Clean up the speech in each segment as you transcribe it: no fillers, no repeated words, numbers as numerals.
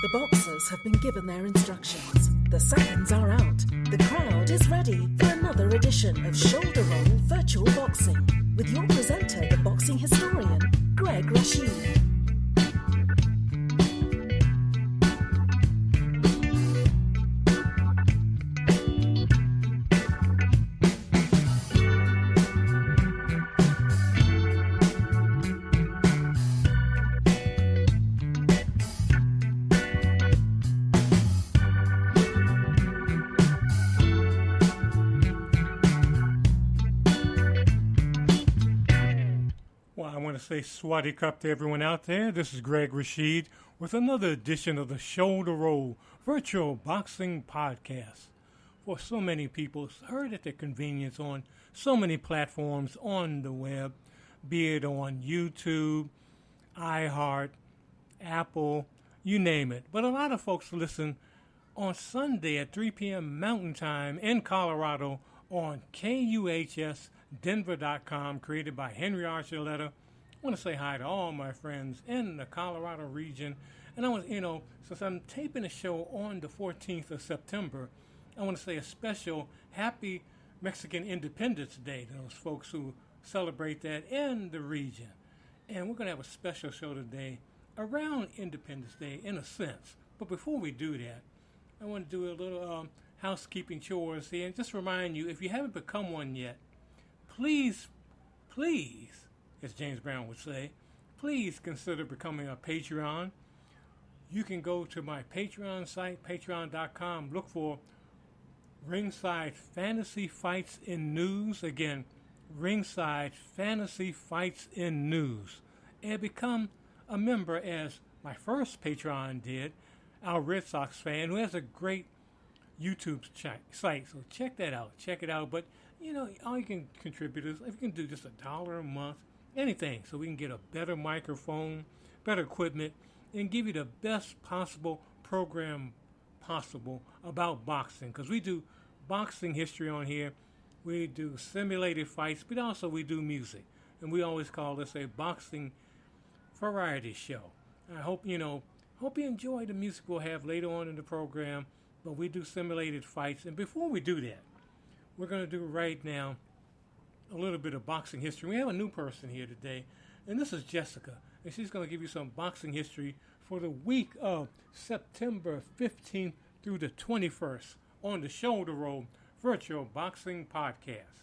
The boxers have been given their instructions. The seconds are out. The crowd is ready for another edition of Shoulder Roll Virtual Boxing with your presenter, the boxing historian, Greg Rashid. Say Swati Cup to everyone out there. This is Greg Rashid with another edition of the Shoulder Roll Virtual Boxing Podcast. For so many people, it's heard at their convenience on so many platforms on the web, be it on YouTube, iHeart, Apple, you name it. But a lot of folks listen on Sunday at 3 p.m. Mountain Time in Colorado on KUHSdenver.com, created by Henry Archuleta. I want to say hi to all my friends in the Colorado region. And I was, since I'm taping the show on the 14th of September, I want to say a special happy Mexican Independence Day to those folks who celebrate that in the region. And we're going to have a special show today around Independence Day in a sense. But before we do that, I want to do a little housekeeping chores here and just remind you, if you haven't become one yet, please, as James Brown would say, please consider becoming a Patreon. You can go to my Patreon site, patreon.com, look for Ringside Fantasy Fights in News. Again, Ringside Fantasy Fights in News. And become a member, as my first Patreon did, our Red Sox fan, who has a great YouTube site. So check that out. Check it out. But, all you can contribute is, if you can do just $1 a month, anything, so we can get a better microphone, better equipment, and give you the best possible program possible about boxing. Because we do boxing history on here, we do simulated fights, but also we do music. And we always call this a boxing variety show. I hope you enjoy the music we'll have later on in the program, but we do simulated fights. And before we do that, we're going to do right now a little bit of boxing history. We have a new person here today, and this is Jessica, and she's going to give you some boxing history for the week of September 15th through the 21st on the Shoulder Roll Virtual Boxing Podcast.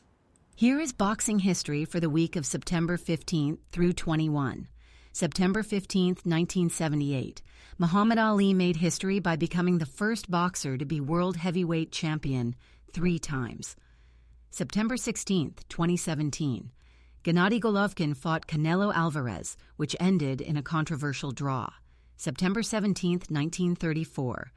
Here is boxing history for the week of September 15th through 21. September 15th, 1978. Muhammad Ali made history by becoming the first boxer to be world heavyweight champion 3 times. September 16, 2017, Gennady Golovkin fought Canelo Alvarez, which ended in a controversial draw. September 17, 1934,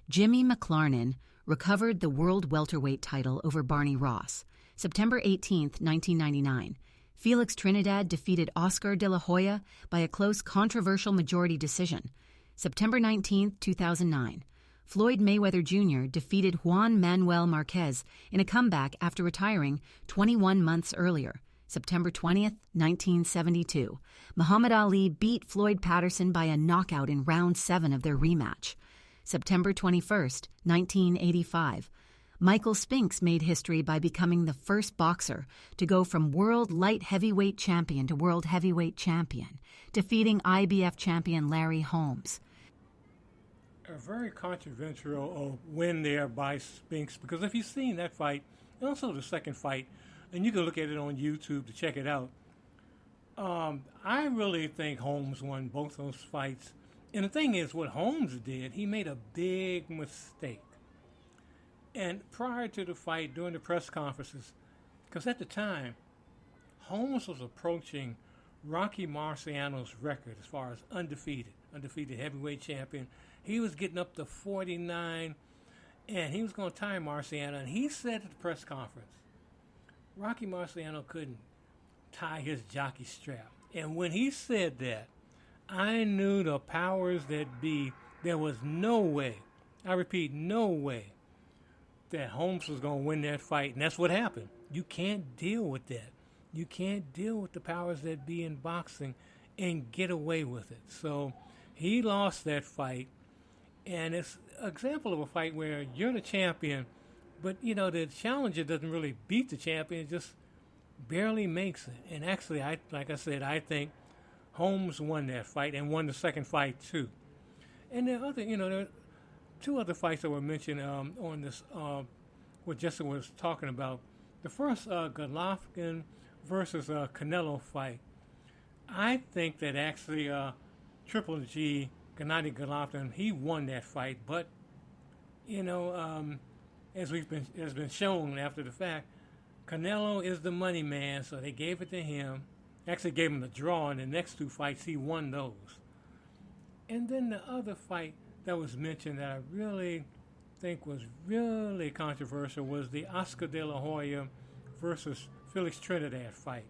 Jimmy McLarnin recovered the world welterweight title over Barney Ross. September 18, 1999, Felix Trinidad defeated Oscar De La Hoya by a close controversial majority decision. September 19, 2009, Floyd Mayweather Jr. defeated Juan Manuel Marquez in a comeback after retiring 21 months earlier. September 20th, 1972. Muhammad Ali beat Floyd Patterson by a knockout in round 7 of their rematch. September 21st, 1985. Michael Spinks made history by becoming the first boxer to go from world light heavyweight champion to world heavyweight champion, defeating IBF champion Larry Holmes. A very controversial win there by Spinks, because if you've seen that fight, and also the second fight, and you can look at it on YouTube to check it out, I really think Holmes won both those fights. And the thing is, what Holmes did, he made a big mistake. And prior to the fight, during the press conferences, because at the time, Holmes was approaching Rocky Marciano's record as far as undefeated heavyweight champion. He was getting up to 49, and he was going to tie Marciano. And he said at the press conference, Rocky Marciano couldn't tie his jockey strap. And when he said that, I knew the powers that be, there was no way, I repeat, no way, that Holmes was going to win that fight. And that's what happened. You can't deal with that. You can't deal with the powers that be in boxing and get away with it. So he lost that fight. And it's an example of a fight where you're the champion, but the challenger doesn't really beat the champion, just barely makes it. And actually, like I said, I think Holmes won that fight and won the second fight too. And there are two other fights that were mentioned on this, what Jessica was talking about. The first Golovkin versus Canelo fight. I think that actually Triple G, Gennady Golovkin, he won that fight. But as has been shown after the fact, Canelo is the money man, so they gave it to him. Actually, gave him the draw in the next two fights. He won those. And then the other fight that was mentioned that I really think was really controversial was the Oscar De La Hoya versus Felix Trinidad fight.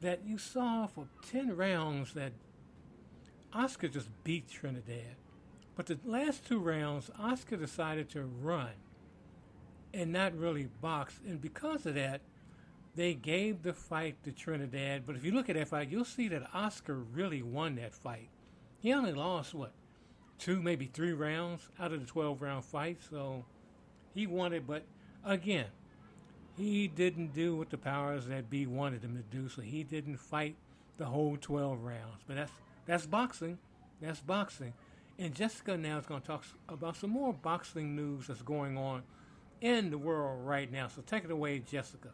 That you saw for 10 rounds that Oscar just beat Trinidad. But the last 2 rounds, Oscar decided to run and not really box. And because of that, they gave the fight to Trinidad. But if you look at that fight, you'll see that Oscar really won that fight. He only lost, 2, maybe 3 rounds out of the 12-round fight. So he won it. But again, he didn't do what the powers that be wanted him to do. So he didn't fight the whole 12 rounds. But that's boxing. That's boxing. And Jessica now is going to talk about some more boxing news that's going on in the world right now. So take it away, Jessica.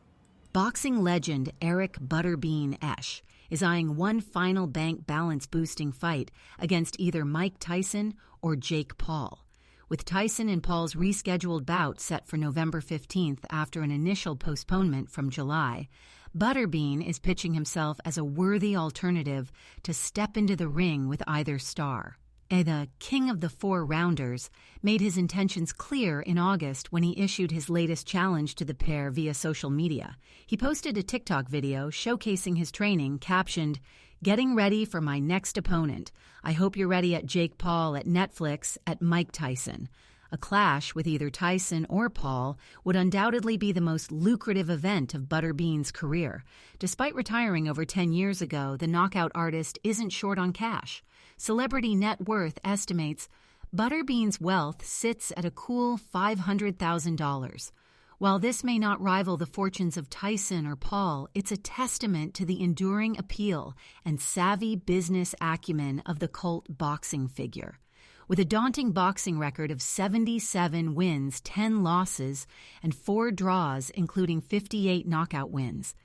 Boxing legend Eric Butterbean Esch is eyeing one final bank balance boosting fight against either Mike Tyson or Jake Paul. With Tyson and Paul's rescheduled bout set for November 15th after an initial postponement from July, Butterbean is pitching himself as a worthy alternative to step into the ring with either star. The King of the Four Rounders made his intentions clear in August when he issued his latest challenge to the pair via social media. He posted a TikTok video showcasing his training captioned, "Getting ready for my next opponent. I hope you're ready at Jake Paul at Netflix at Mike Tyson." A clash with either Tyson or Paul would undoubtedly be the most lucrative event of Butterbean's career. Despite retiring over 10 years ago, the knockout artist isn't short on cash. Celebrity Net Worth estimates Butterbean's wealth sits at a cool $500,000. While this may not rival the fortunes of Tyson or Paul, it's a testament to the enduring appeal and savvy business acumen of the cult boxing figure. With a daunting boxing record of 77 wins, 10 losses, and 4 draws, including 58 knockout wins,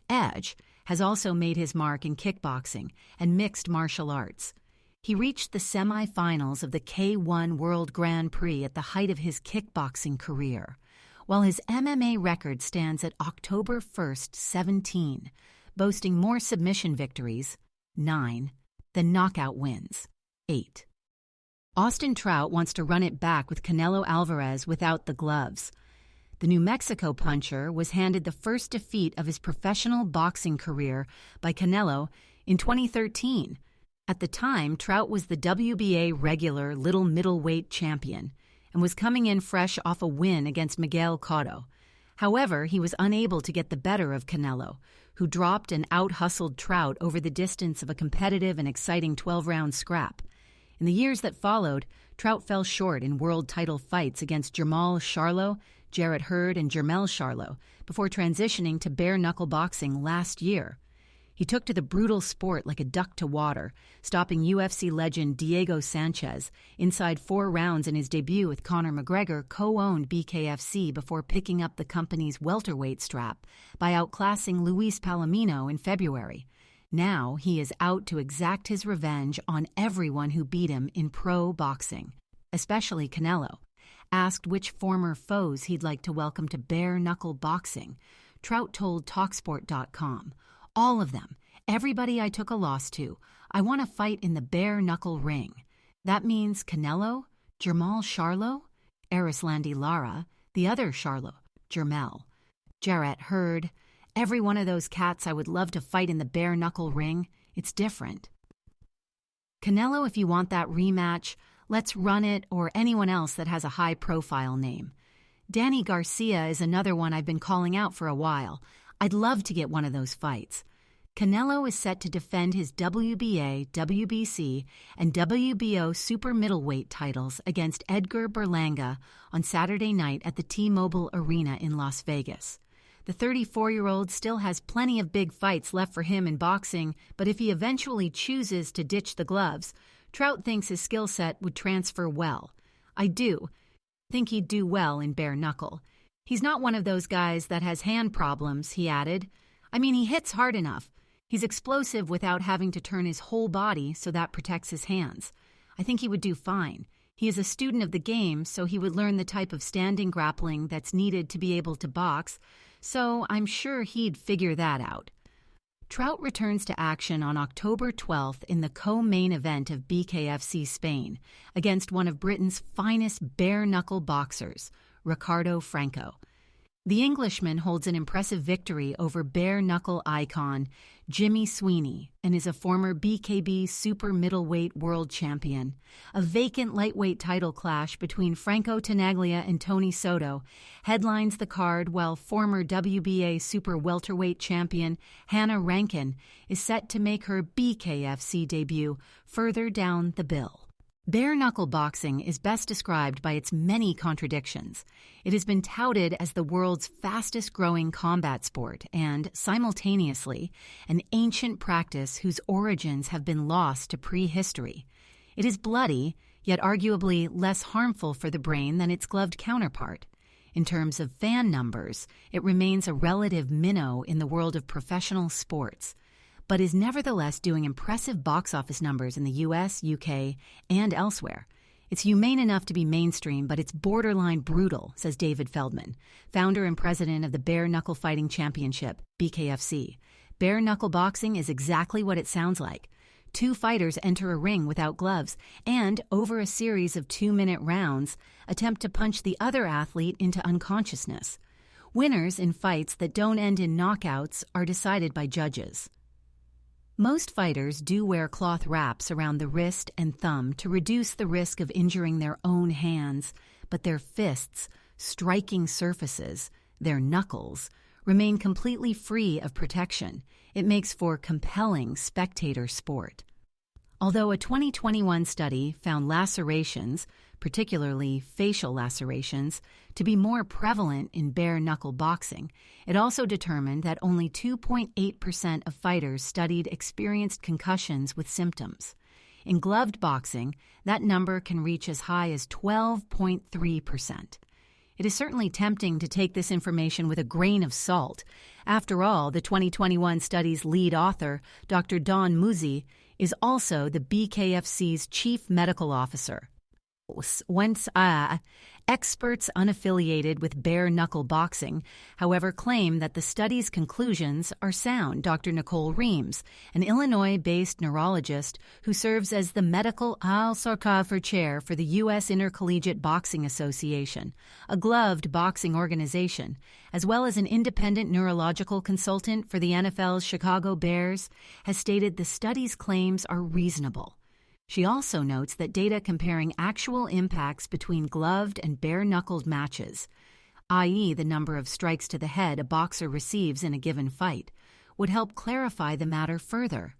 Edge has also made his mark in kickboxing and mixed martial arts. He reached the semifinals of the K1 World Grand Prix at the height of his kickboxing career, while his MMA record stands at October 1st, 17, boasting more submission victories, 9, than knockout wins, 8. Austin Trout wants to run it back with Canelo Alvarez without the gloves. The New Mexico puncher was handed the first defeat of his professional boxing career by Canelo in 2013. At the time, Trout was the WBA regular little middleweight champion and was coming in fresh off a win against Miguel Cotto. However, he was unable to get the better of Canelo, who dropped and out-hustled Trout over the distance of a competitive and exciting 12-round scrap. In the years that followed, Trout fell short in world title fights against Jermall Charlo, Jarrett Hurd, and Jermell Charlo before transitioning to bare-knuckle boxing last year. He took to the brutal sport like a duck to water, stopping UFC legend Diego Sanchez inside 4 rounds in his debut with Conor McGregor co-owned BKFC before picking up the company's welterweight strap by outclassing Luis Palomino in February. Now he is out to exact his revenge on everyone who beat him in pro boxing, especially Canelo. Asked which former foes he'd like to welcome to bare-knuckle boxing, Trout told TalkSport.com, "All of them, everybody I took a loss to. I want to fight in the bare-knuckle ring. That means Canelo, Jermall Charlo, Erislandy Lara, the other Charlo, Jermell, Jarrett Hurd, every one of those cats I would love to fight in the bare-knuckle ring. It's different. Canelo, if you want that rematch, let's run it, or anyone else that has a high-profile name. Danny Garcia is another one I've been calling out for a while. I'd love to get one of those fights. Canelo is set to defend his WBA, WBC, and WBO super middleweight titles against Edgar Berlanga on Saturday night at the T-Mobile Arena in Las Vegas. The 34-year-old still has plenty of big fights left for him in boxing, but if he eventually chooses to ditch the gloves, Trout thinks his skill set would transfer well. I do think he'd do well in bare knuckle. He's not one of those guys that has hand problems, he added. I mean, he hits hard enough. He's explosive without having to turn his whole body, so that protects his hands. I think he would do fine. He is a student of the game, so he would learn the type of standing grappling that's needed to be able to box, so I'm sure he'd figure that out. Trout returns to action on October 12th in the co-main event of BKFC Spain against one of Britain's finest bare-knuckle boxers, Ricardo Franco. The Englishman holds an impressive victory over bare-knuckle icon Jimmy Sweeney and is a former BKB super middleweight world champion. A vacant lightweight title clash between Franco Tenaglia and Tony Soto headlines the card, while former WBA super welterweight champion Hannah Rankin is set to make her BKFC debut further down the bill. Bare-knuckle boxing is best described by its many contradictions. It has been touted as the world's fastest-growing combat sport and, simultaneously, an ancient practice whose origins have been lost to prehistory. It is bloody, yet arguably less harmful for the brain than its gloved counterpart. In terms of fan numbers, it remains a relative minnow in the world of professional sports, but is nevertheless doing impressive box office numbers in the US, UK, and elsewhere. It's humane enough to be mainstream, but it's borderline brutal, says David Feldman, founder and president of the Bare Knuckle Fighting Championship, BKFC. Bare knuckle boxing is exactly what it sounds like. Two fighters enter a ring without gloves and, over a series of 2-minute rounds, attempt to punch the other athlete into unconsciousness. Winners in fights that don't end in knockouts are decided by judges. Most fighters do wear cloth wraps around the wrist and thumb to reduce the risk of injuring their own hands, but their fists, striking surfaces, their knuckles, remain completely free of protection. It makes for compelling spectator sport. Although a 2021 study found lacerations, particularly facial lacerations, to be more prevalent in bare-knuckle boxing, it also determined that only 2.8% of fighters studied experienced concussions with symptoms. In gloved boxing, that number can reach as high as 12.3%. It is certainly tempting to take this information with a grain of salt. After all, the 2021 study's lead author, Dr. Don Muzzi, is also the BKFC's chief medical officer. Experts unaffiliated with bare-knuckle boxing, however, claim that the study's conclusions are sound. Dr. Nicole Reams, an Illinois-based neurologist who serves as the medical Al-Sarkar chair for the U.S. Intercollegiate Boxing Association, a gloved boxing organization, as well as an independent neurological consultant for the NFL's Chicago Bears, has stated the study's claims are reasonable. She also notes that data comparing actual impacts between gloved and bare-knuckled matches, i.e. the number of strikes to the head a boxer receives in a given fight, would help clarify the matter further.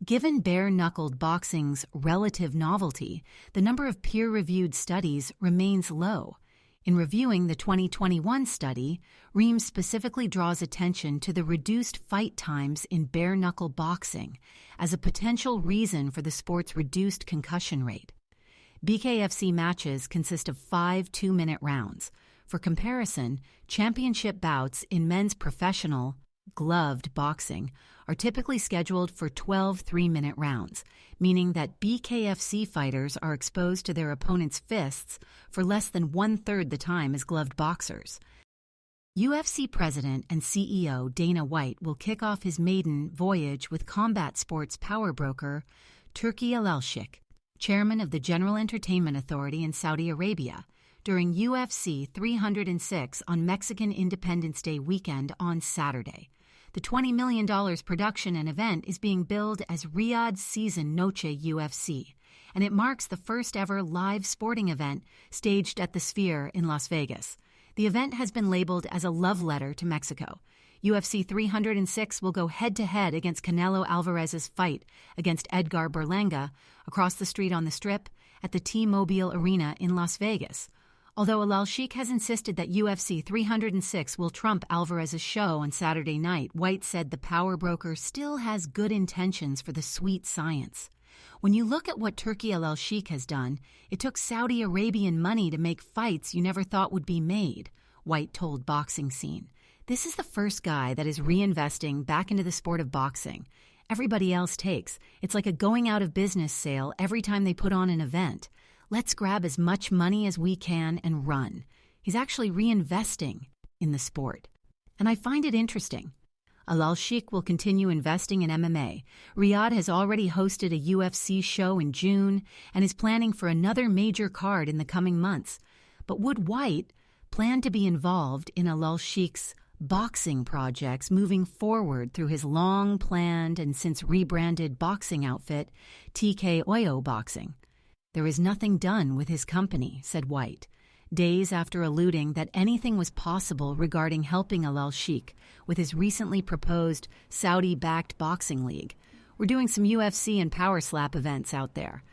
Given bare-knuckled boxing's relative novelty, the number of peer-reviewed studies remains low. In reviewing the 2021 study, Reams specifically draws attention to the reduced fight times in bare-knuckle boxing as a potential reason for the sport's reduced concussion rate. BKFC matches consist of 5 2-minute rounds. For comparison, championship bouts in men's professional, gloved boxing are typically scheduled for 12 3-minute rounds, meaning that BKFC fighters are exposed to their opponent's fists for less than 1/3 the time as gloved boxers. UFC president and CEO Dana White will kick off his maiden voyage with combat sports power broker Turki Al-Sheikh, chairman of the General Entertainment Authority in Saudi Arabia, during UFC 306 on Mexican Independence Day weekend on Saturday. The $20 million production and event is being billed as Riyadh Season Noche UFC, and it marks the first-ever live sporting event staged at the Sphere in Las Vegas. The event has been labeled as a love letter to Mexico. UFC 306 will go head-to-head against Canelo Alvarez's fight against Edgar Berlanga across the street on the Strip at the T-Mobile Arena in Las Vegas. Although Alal Sheikh has insisted that UFC 306 will trump Alvarez's show on Saturday night, White said the power broker still has good intentions for the sweet science. When you look at what Turki Alal Sheikh has done, it took Saudi Arabian money to make fights you never thought would be made, White told Boxing Scene. This is the first guy that is reinvesting back into the sport of boxing. Everybody else takes. It's like a going out of business sale every time they put on an event. Let's grab as much money as we can and run. He's actually reinvesting in the sport. And I find it interesting. Alal Sheikh will continue investing in MMA. Riyadh has already hosted a UFC show in June and is planning for another major card in the coming months. But would White plan to be involved in Alal Sheikh's boxing projects moving forward through his long-planned and since rebranded boxing outfit, TK Oyo Boxing? There is nothing done with his company, said White, days after alluding that anything was possible regarding helping Alal Sheikh with his recently proposed Saudi-backed boxing league. We're doing some UFC and Power Slap events out there.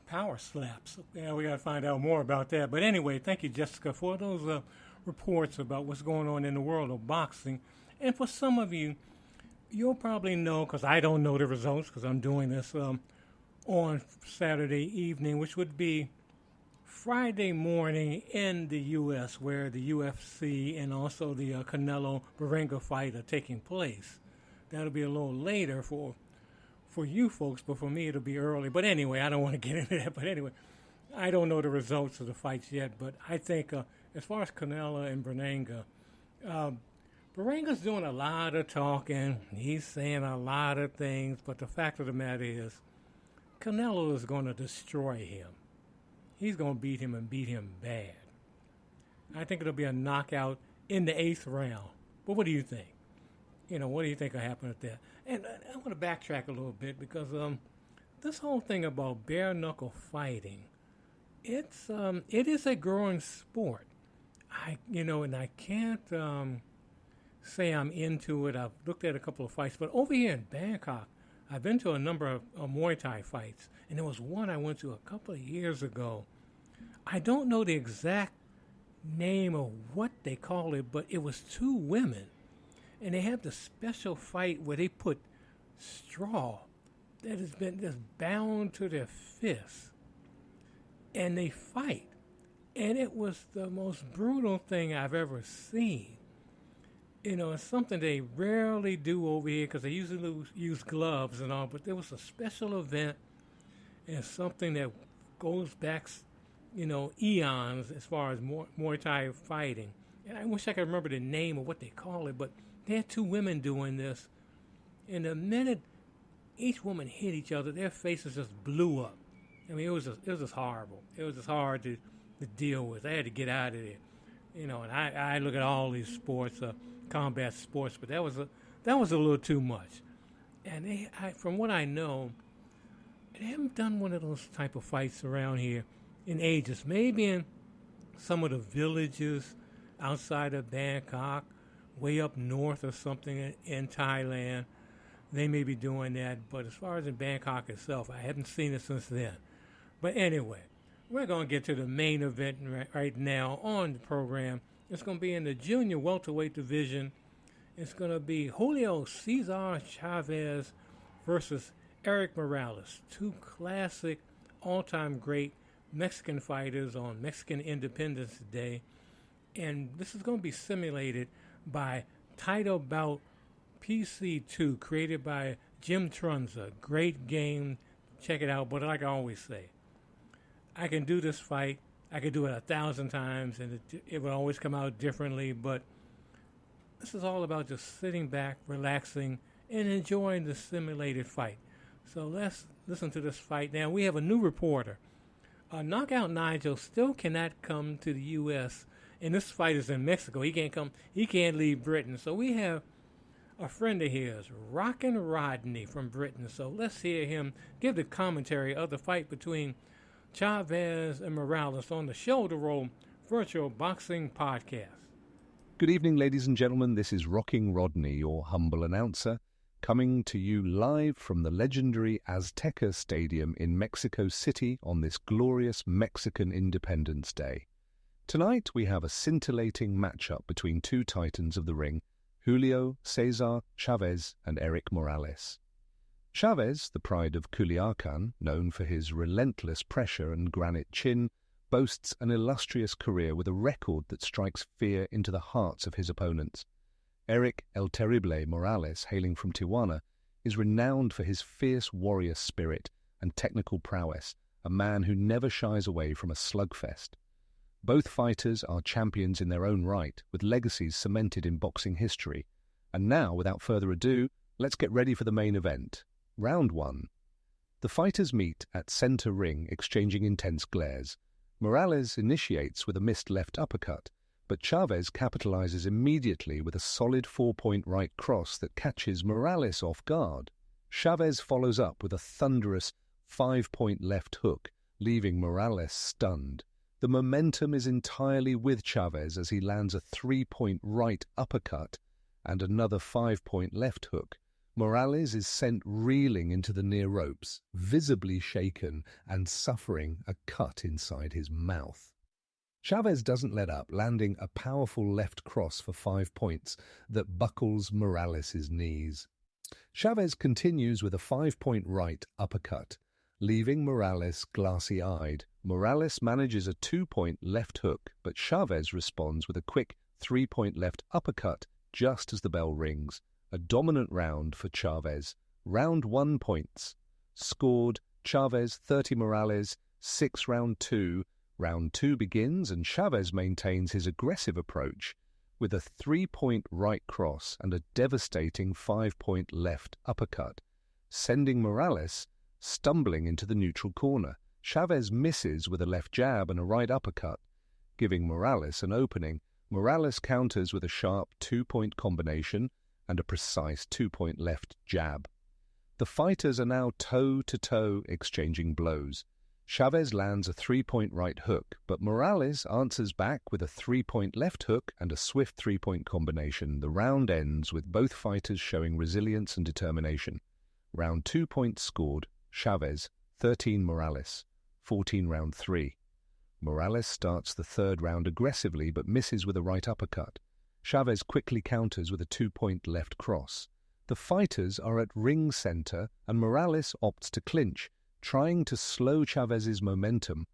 Power slaps. Yeah, we got to find out more about that. But anyway, thank you, Jessica, for those reports about what's going on in the world of boxing. And for some of you, you'll probably know, because I don't know the results because I'm doing this on Saturday evening, which would be Friday morning in the U.S., where the UFC and also the Canelo Berlanga fight are taking place. That'll be a little later for you folks, but for me it'll be early. But anyway, I don't want to get into that. But anyway, I don't know the results of the fights yet, but I think as far as Canelo and Berlanga, Berlanga's doing a lot of talking. He's saying a lot of things, but the fact of the matter is Canelo is going to destroy him. He's going to beat him and beat him bad. I think it'll be a knockout in the 8th round. But what do you think? What do you think will happen at that? And I want to backtrack a little bit because this whole thing about bare knuckle fighting, it is a growing sport. And I can't say I'm into it. I've looked at a couple of fights, but over here in Bangkok, I've been to a number of Muay Thai fights, and there was one I went to a couple of years ago. I don't know the exact name of what they call it, but it was two women, and they have the special fight where they put straw that has been just bound to their fists, and they fight. And it was the most brutal thing I've ever seen. It's something they rarely do over here because they usually use gloves and all, but there was a special event and something that goes back, eons as far as Muay Thai fighting. And I wish I could remember the name of what they call it, but they had two women doing this. And the minute each woman hit each other, their faces just blew up. I mean, it was just horrible. It was just hard to deal with. I had to get out of there. And I look at all these sports, combat sports, but that was a little too much. And from what I know, they haven't done one of those type of fights around here in ages. Maybe in some of the villages outside of Bangkok, way up north or something in Thailand, they may be doing that. But as far as in Bangkok itself, I haven't seen it since then. But anyway, we're going to get to the main event right now on the program. It's going to be in the junior welterweight division. It's going to be Julio Cesar Chavez versus Erik Morales, two classic, all-time great Mexican fighters on Mexican Independence Day. And this is going to be simulated by Title Bout PC2, created by Jim Trunza. Great game. Check it out. But like I always say, I can do this fight. I could do it 1,000 times, and it would always come out differently. But this is all about just sitting back, relaxing, and enjoying the simulated fight. So let's listen to this fight. Now, we have a new reporter. Knockout Nigel still cannot come to the U.S., and this fight is in Mexico. He can't come. He can't leave Britain. So we have a friend of his, Rockin' Rodney from Britain. So let's hear him give the commentary of the fight between Chavez and Morales on the Shoulder Roll Virtual Boxing Podcast. Good evening, ladies and gentlemen. This is Rocking Rodney, your humble announcer, coming to you live from the legendary Azteca Stadium in Mexico City on this glorious Mexican Independence Day. Tonight we have a scintillating matchup between two titans of the ring, Julio Cesar Chavez and Erik Morales. Chavez, the pride of Culiacan, known for his relentless pressure and granite chin, boasts an illustrious career with a record that strikes fear into the hearts of his opponents. Erik El Terrible Morales, hailing from Tijuana, is renowned for his fierce warrior spirit and technical prowess, a man who never shies away from a slugfest. Both fighters are champions in their own right, with legacies cemented in boxing history. And now, without further ado, let's get ready for the main event. Round 1. The fighters meet at center ring, exchanging intense glares. Morales initiates with a missed left uppercut, but Chavez capitalizes immediately with a solid 4-point right cross that catches Morales off guard. Chavez follows up with a thunderous 5-point left hook, leaving Morales stunned. The momentum is entirely with Chavez as he lands a 3-point right uppercut and another 5-point left hook. Morales is sent reeling into the near ropes, visibly shaken and suffering a cut inside his mouth. Chavez doesn't let up, landing a powerful left cross for 5 points that buckles Morales' knees. Chavez continues with a 5-point right uppercut, leaving Morales glassy-eyed. Morales manages a 2-point left hook, but Chavez responds with a quick 3-point left uppercut just as the bell rings. A dominant round for Chavez. Round 1 points. Scored Chavez 30 Morales 6 round 2. Round 2 begins and Chavez maintains his aggressive approach with a 3-point right cross and a devastating 5-point left uppercut, sending Morales stumbling into the neutral corner. Chavez misses with a left jab and a right uppercut, giving Morales an opening. Morales counters with a sharp 2-point combination and a precise 2-point left jab. The fighters are now toe-to-toe exchanging blows. Chavez lands a 3-point right hook, but Morales answers back with a 3-point left hook and a swift 3-point combination. The round ends with both fighters showing resilience and determination. Round 2 points scored, Chavez 13 Morales 14 round 3. Morales starts the third round aggressively but misses with a right uppercut. Chavez quickly counters with a 2-point left cross. The fighters are at ring center and Morales opts to clinch, trying to slow Chavez's momentum.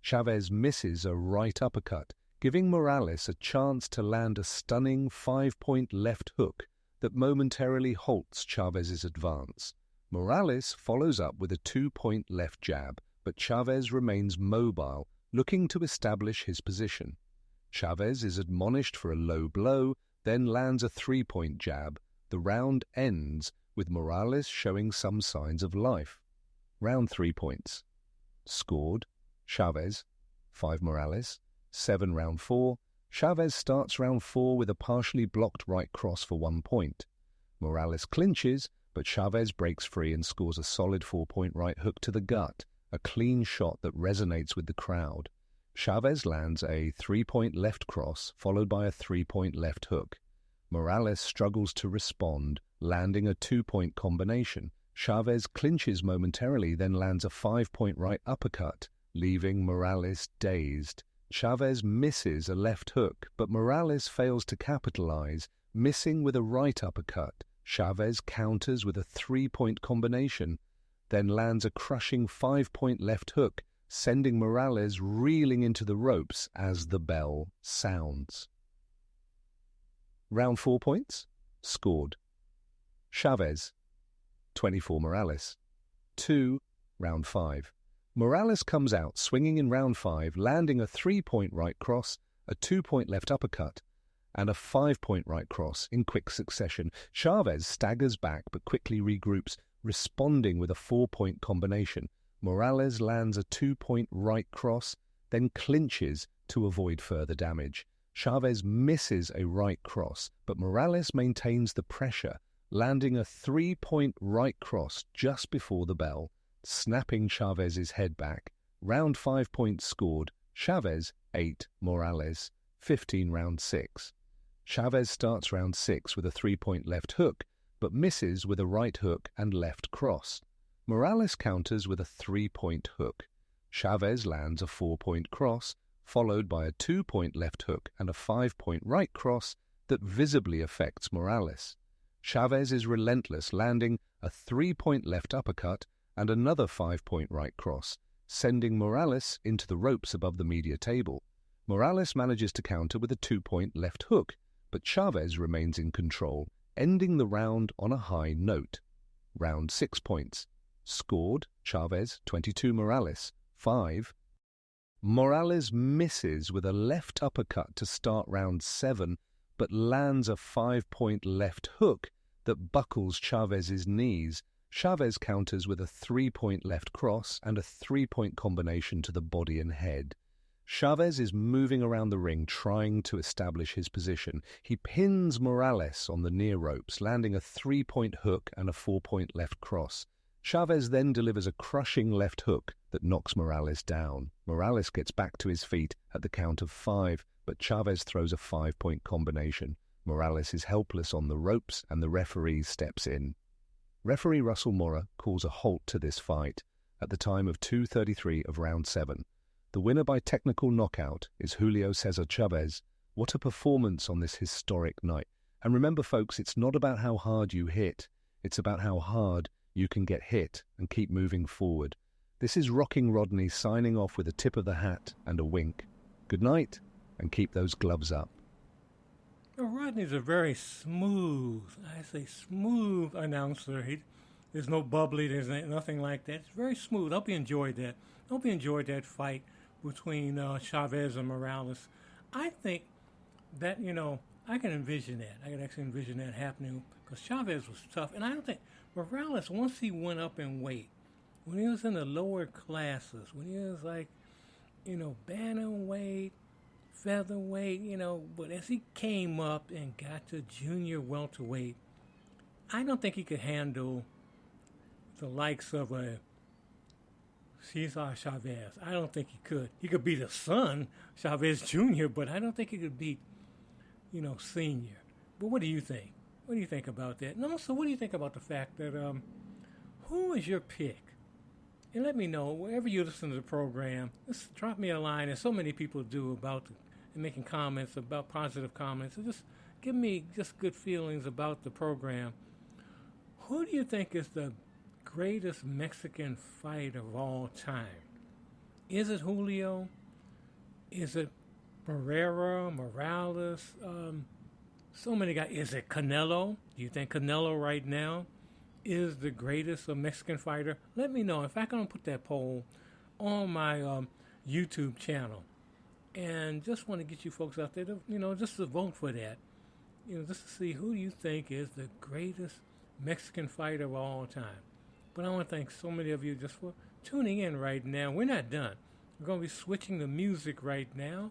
Chavez misses a right uppercut, giving Morales a chance to land a stunning 5-point left hook that momentarily halts Chavez's advance. Morales follows up with a 2-point left jab, but Chavez remains mobile, looking to establish his position. Chavez is admonished for a low blow, then lands a 3-point jab. The round ends with Morales showing some signs of life. Round 3 points. Scored, Chavez 5 Morales 7 round 4. Chavez starts round 4 with a partially blocked right cross for 1 point. Morales clinches, but Chavez breaks free and scores a solid 4-point right hook to the gut, a clean shot that resonates with the crowd. Chavez lands a 3-point left cross, followed by a 3-point left hook. Morales struggles to respond, landing a 2-point combination. Chavez clinches momentarily, then lands a 5-point right uppercut, leaving Morales dazed. Chavez misses a left hook, but Morales fails to capitalize, missing with a right uppercut. Chavez counters with a 3-point combination, then lands a crushing 5-point left hook, sending Morales reeling into the ropes as the bell sounds. Round 4 points. Scored, Chavez 24 Morales 2 round 5. Morales comes out swinging in round 5, landing a 3-point right cross, a 2-point left uppercut, and a 5-point right cross in quick succession. Chavez staggers back but quickly regroups, responding with a 4-point combination. Morales lands a 2-point right cross, then clinches to avoid further damage. Chavez misses a right cross, but Morales maintains the pressure, landing a 3-point right cross just before the bell, snapping Chavez's head back. Round 5 points scored, Chavez 8, Morales 15 round 6. Chavez starts round 6 with a 3-point left hook, but misses with a right hook and left cross. Morales counters with a 3-point hook. Chavez lands a 4-point cross, followed by a 2-point left hook and a 5-point right cross that visibly affects Morales. Chavez is relentless, landing a 3-point left uppercut and another 5-point right cross, sending Morales into the ropes above the media table. Morales manages to counter with a 2-point left hook, but Chavez remains in control, ending the round on a high note. Round 6 points. Scored, Chavez 22, Morales 5. Morales misses with a left uppercut to start round 7, but lands a 5-point left hook that buckles Chavez's knees. Chavez counters with a 3-point left cross and a 3-point combination to the body and head. Chavez is moving around the ring trying to establish his position. He pins Morales on the near ropes, landing a 3-point hook and a 4-point left cross. Chavez then delivers a crushing left hook that knocks Morales down. Morales gets back to his feet at the count of 5, but Chavez throws a 5-point combination. Morales is helpless on the ropes and the referee steps in. Referee Russell Mora calls a halt to this fight at the time of 2:33 of round 7. The winner by technical knockout is Julio Cesar Chavez. What a performance on this historic night. And remember, folks, it's not about how hard you hit. It's about how hard you can get hit and keep moving forward. This is Rocking Rodney signing off with a tip of the hat and a wink. Good night, and keep those gloves up. Well, Rodney's a very smooth, announcer. There's no bubbly, there's nothing like that. It's very smooth. Hope you enjoyed that. Hope you enjoyed that fight between Chavez and Morales. I think that, I can envision that. I can actually envision that happening because Chavez was tough. And I don't think Morales, once he went up in weight, when he was in the lower classes, when he was like, bantamweight, featherweight, but as he came up and got to junior welterweight, I don't think he could handle the likes of a Cesar Chavez. I don't think he could. He could beat his son, Chavez Jr., but I don't think he could beat, Senior. But what do you think? What do you think about that? And also, what do you think about the fact that, who is your pick? And let me know, wherever you listen to the program, just drop me a line, as so many people do, about and making comments, about positive comments. So just give me just good feelings about the program. Who do you think is the greatest Mexican fight of all time? Is it Julio? Is it Barrera, Morales? So many guys. Is it Canelo? Do you think Canelo right now is the greatest Mexican fighter? Let me know. In fact, I'm going to put that poll on my YouTube channel. And just want to get you folks out there to, just to vote for that. Just to see who you think is the greatest Mexican fighter of all time. But I want to thank so many of you just for tuning in right now. We're not done. We're going to be switching the music right now.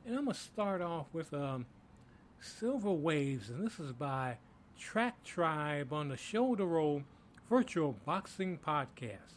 And I'm going to start off with Silver Waves. And this is by Track Tribe on the Shoulder Roll Virtual Boxing Podcast.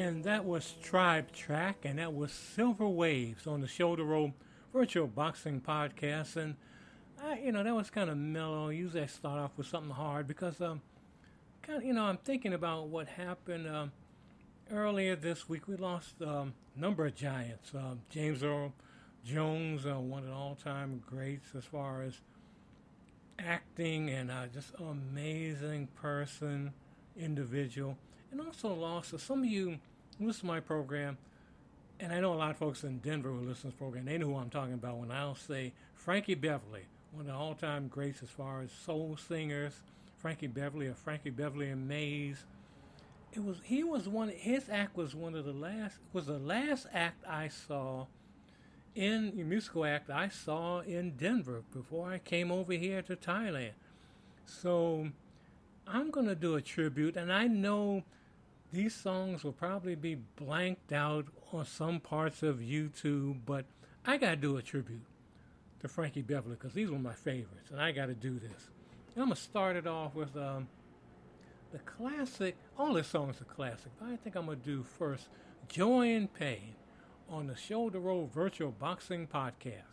And that was Tribe Track, and that was Silver Waves on the Shoulder Roll Virtual Boxing Podcast. And that was kind of mellow. Usually I start off with something hard because, I'm thinking about what happened earlier this week. We lost a number of giants. James Earl Jones, one of the all-time greats as far as acting, and just amazing person, individual. And also lost, some of you who listen to my program, and I know a lot of folks in Denver who listen to this program, they know who I'm talking about when I'll say Frankie Beverly, one of the all-time greats as far as soul singers. Frankie Beverly or Frankie Beverly and Maze. His act was the last act I saw musical act I saw in Denver before I came over here to Thailand. So I'm going to do a tribute, and I know these songs will probably be blanked out on some parts of YouTube, but I got to do a tribute to Frankie Beverly because these were my favorites, and I got to do this. And I'm going to start it off with the classic. All the songs are classic, but I think I'm going to do first Joy and Pain on the Shoulder Roll Virtual Boxing Podcast.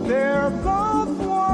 They're both one.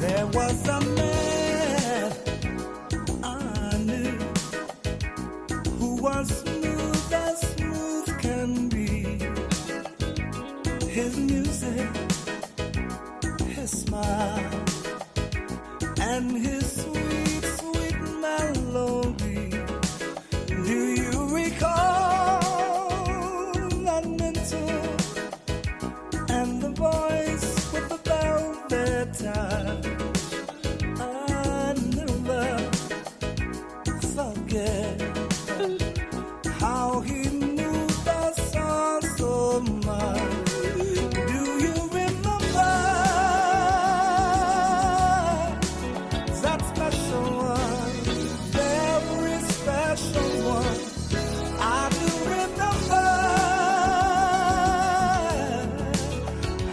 There was a man I knew who was smooth as smooth can be. His music, his smile, and his sweet, sweet melody. Do you recall that mentor and the voice with the velvet touch? I never forget how he moved us all so much. Do you remember that special one, very special one? I do remember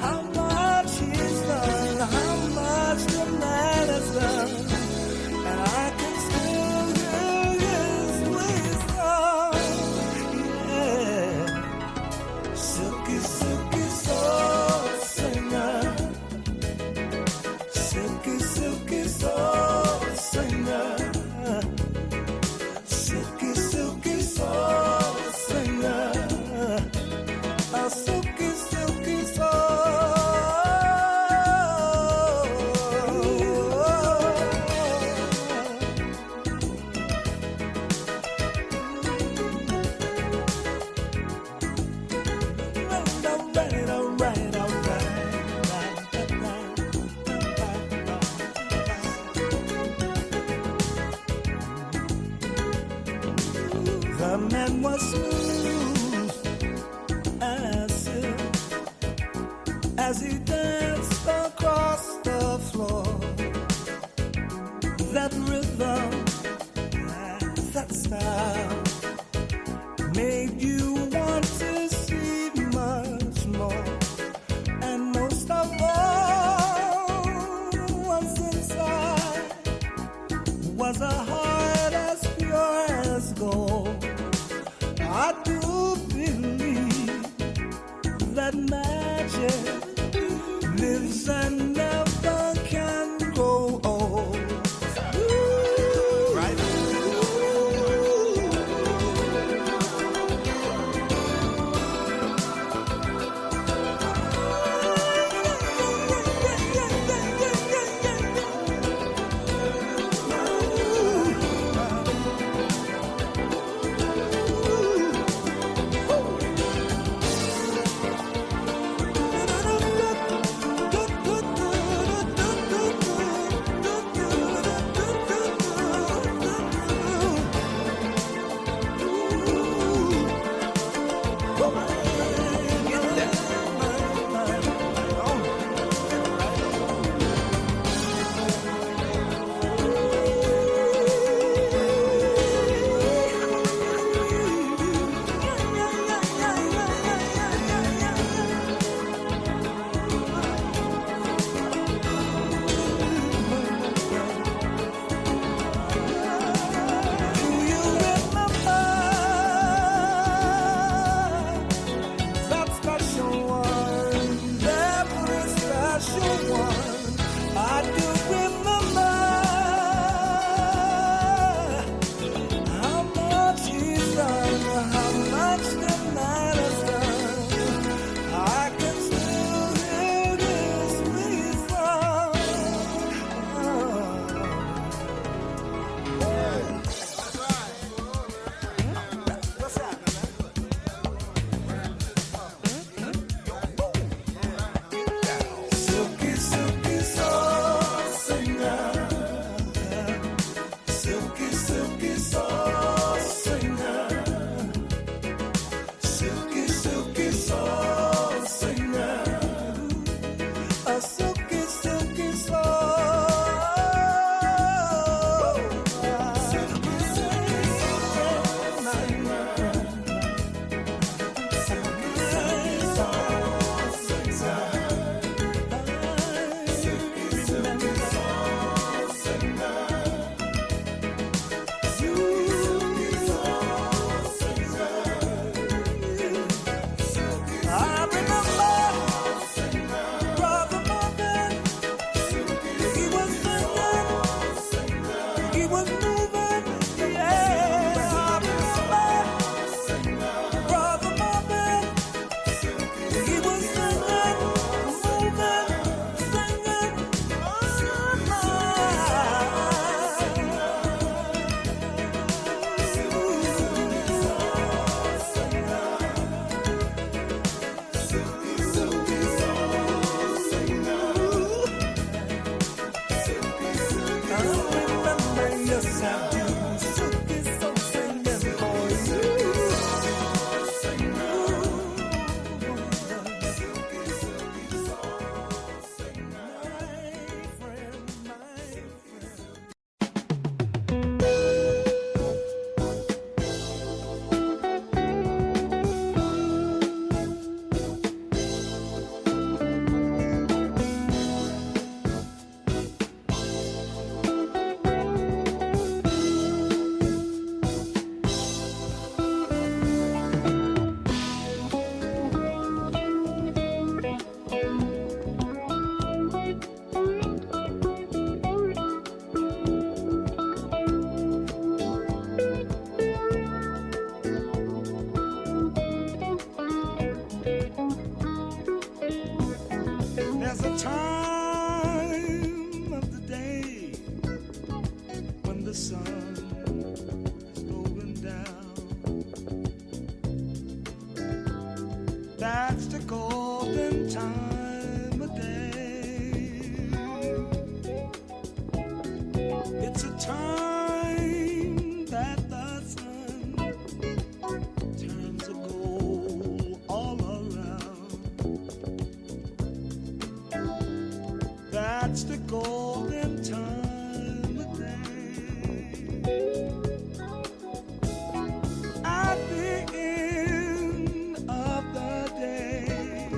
how much he's done, how much the man has done, and I can still hear his wisdom. Yeah, silky, silky soul singer, silky, silky soul singer, silky, silky soul singer, a silky, silky soul. The man was smooth as silk as he danced across the floor. That rhythm, that style made you want to see much more. And most of all, what's inside was a heart as pure as gold. I do believe that magic lives and never can grow old. Right? silky soul singer, silky, silky soul singer, a silky, silky soul. There's a time of the day when the sun is going down. That's the golden time of day. It's a time that the sun turns to gold all around. That's the golden time of day. At the end of the day,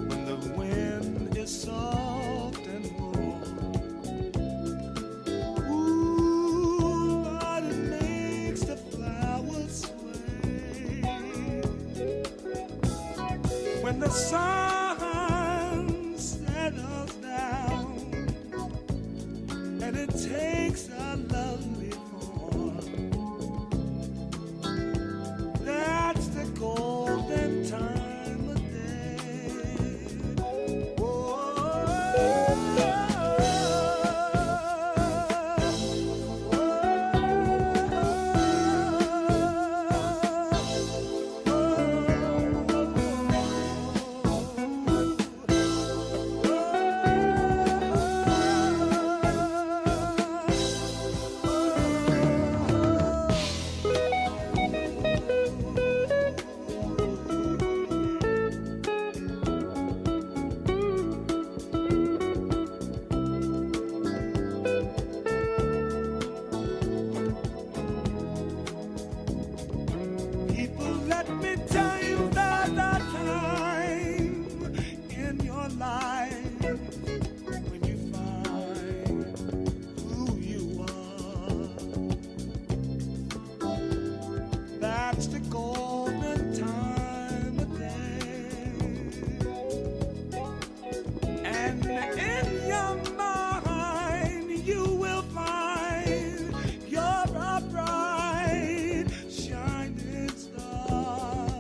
when the wind is soft and warm, ooh, Lord, it makes the flowers sway. When the sun settles down and it takes a lovely form, that's the golden time of day. People, let me tell you there's a time in your life when you find who you are. That's the golden time of day. And in your mind you will find you're a bright shining star.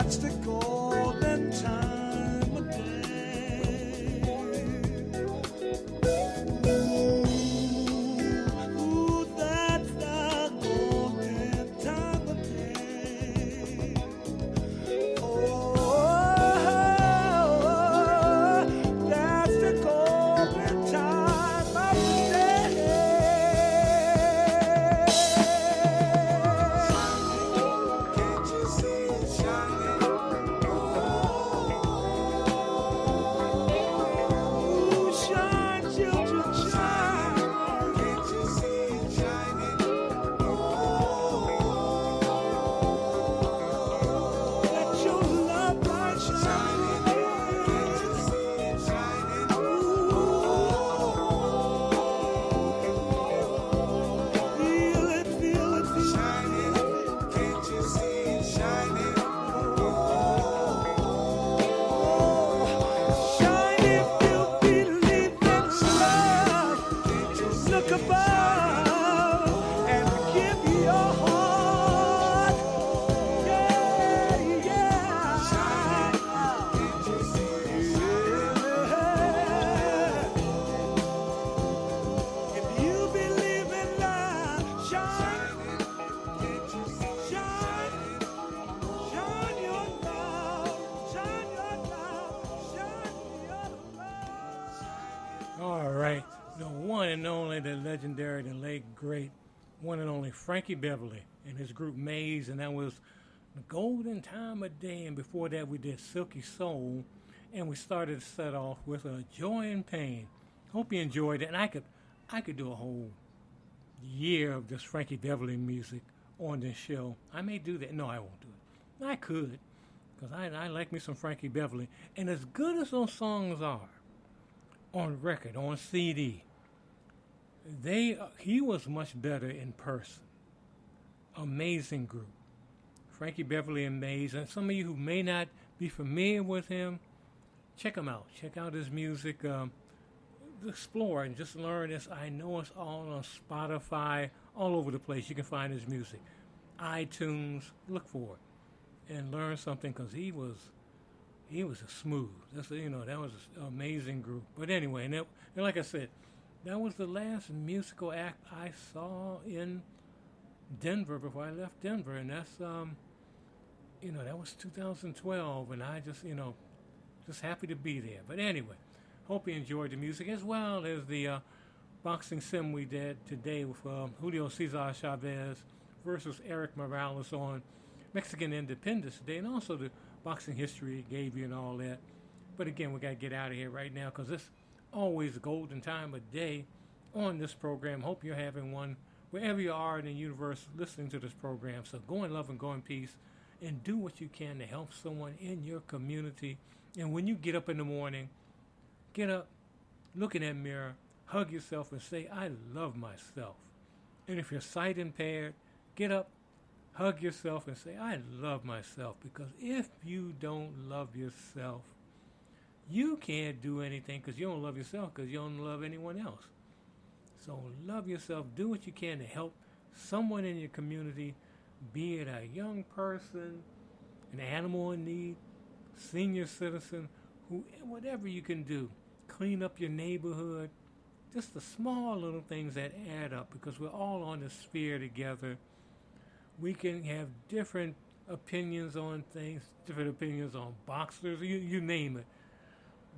That's the golden time of day. Ooh, that's the golden time of day. Oh, that's the golden time of day. Can't you see it shining? Ooh, shine, children, shine. Can't you see it shining? Let your love light shine. Can't you see it shining? Feel it, feel it, shining. Can't you see it shining? Shine if you believe in love. Look above and give your heart. Yeah, yeah. Shine. Can't you see it shining? If you believe in love, shine. Can't you see it shining? Shine your love. Shine your love. Shine your love. All right, the one and only, the legendary, the late great, one and only Frankie Beverly and his group Maze, and that was the golden time of day. And before that, we did Silky Soul, and we started to set off with Joy and Pain. Hope you enjoyed it, and I could do a whole year of just Frankie Beverly music on this show. I may do that. No, I won't do it. I could, because I like me some Frankie Beverly, and as good as those songs are on record, on CD, he was much better in person. Amazing group. Frankie Beverly and Maze. And some of you who may not be familiar with him, check him out. Check out his music. Explore and just learn this. I know it's all on Spotify, all over the place. You can find his music. iTunes, look for it. And learn something, because he was a smooth. That was an amazing group. But anyway, and like I said, that was the last musical act I saw in Denver before I left Denver, and that's that was 2012, and I just just happy to be there. But anyway, hope you enjoyed the music, as well as the boxing sim we did today with Julio Cesar Chavez versus Eric Morales on Mexican Independence Day, and also the boxing history it gave you and all that. But again, we got to get out of here right now, because it's always a golden time of day on this program. Hope you're having one wherever you are in the universe listening to this program. So go in love and go in peace, and do what you can to help someone in your community. And when you get up in the morning, get up, look in that mirror, hug yourself, and say, I love myself. And if you're sight impaired, get up, hug yourself, and say, I love myself. Because if you don't love yourself, you can't do anything, because you don't love yourself, because you don't love anyone else. So love yourself. Do what you can to help someone in your community, be it a young person, an animal in need, senior citizen, whatever you can do. Clean up your neighborhood. Just the small little things that add up, because we're all on the sphere together. We can have different opinions on things, different opinions on boxers, you name it.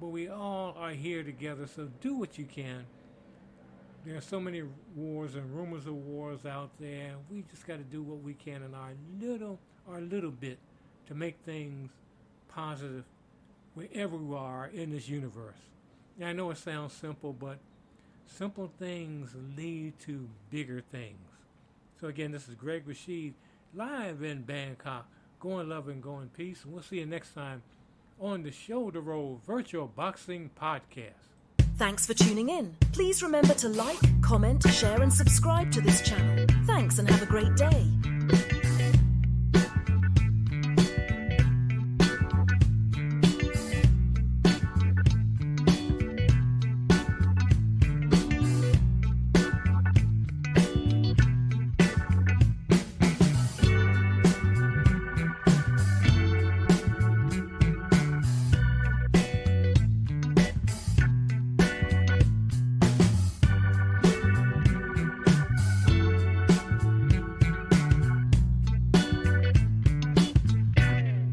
But we all are here together, so do what you can. There are so many wars and rumors of wars out there. We just got to do what we can in our little bit to make things positive wherever we are in this universe. Now, I know it sounds simple, but simple things lead to bigger things. So again, this is Greg Rashid, live in Bangkok. Go in love and go in peace. And we'll see you next time on the Shoulder Roll Virtual Boxing Podcast. Thanks for tuning in. Please remember to like, comment, share and subscribe to this channel. Thanks and have a great day.